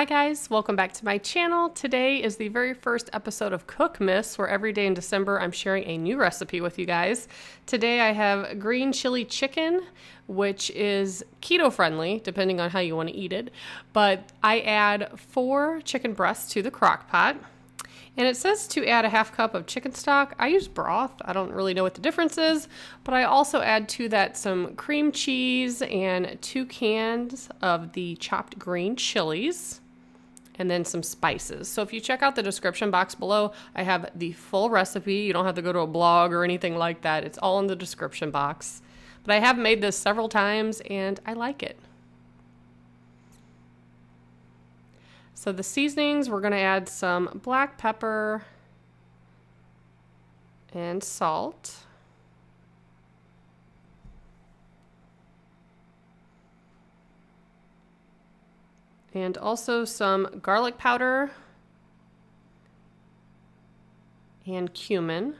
Hi guys, welcome back to my channel. Today is the very first episode of Cookmas, where every day in December I'm sharing a new recipe with you guys. Today I have green chili chicken, which is keto friendly, depending on how you want to eat it. But I add 4 chicken breasts to the crock pot. And it says to add a half cup of chicken stock. I use broth. I don't really know what the difference is, but I also add to that some cream cheese and 2 cans of the chopped green chilies, and then some spices. So if you check out the description box below, I have the full recipe. You don't have to go to a blog or anything like that. It's all in the description box. But I have made this several times and I like it. So the seasonings, we're going to add some black pepper and salt. And also some garlic powder and cumin.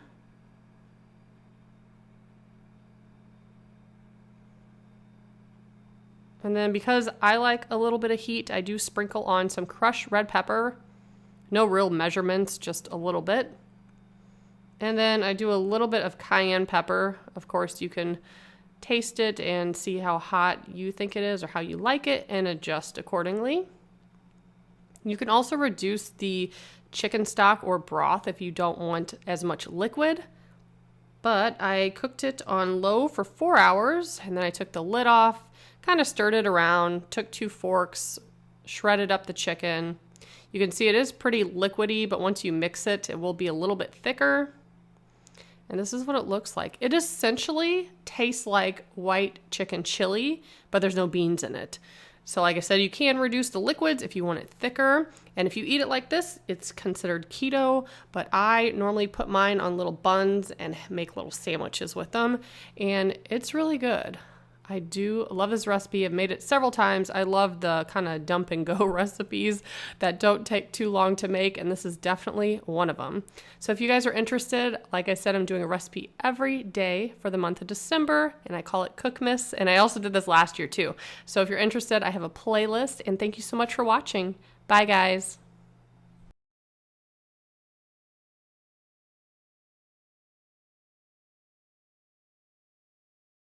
And then because I like a little bit of heat, I do sprinkle on some crushed red pepper. No real measurements, just a little bit. And then I do a little bit of cayenne pepper. Of course, you can taste it and see how hot you think it is or how you like it and adjust accordingly. You can also reduce the chicken stock or broth if you don't want as much liquid. But I cooked it on low for 4 hours, and then I took the lid off, kind of stirred it around, took 2 forks, shredded up the chicken. You can see it is pretty liquidy, but once you mix it, it will be a little bit thicker. And this is what it looks like. It essentially tastes like white chicken chili, but there's no beans in it. So like I said, you can reduce the liquids if you want it thicker. And if you eat it like this, it's considered keto, but I normally put mine on little buns and make little sandwiches with them. And it's really good. I do love this recipe. I've made it several times. I love the kind of dump and go recipes that don't take too long to make, and this is definitely one of them. So if you guys are interested, like I said, I'm doing a recipe every day for the month of December, and I call it Cookmas, and I also did this last year too. So if you're interested, I have a playlist, and thank you so much for watching. Bye guys.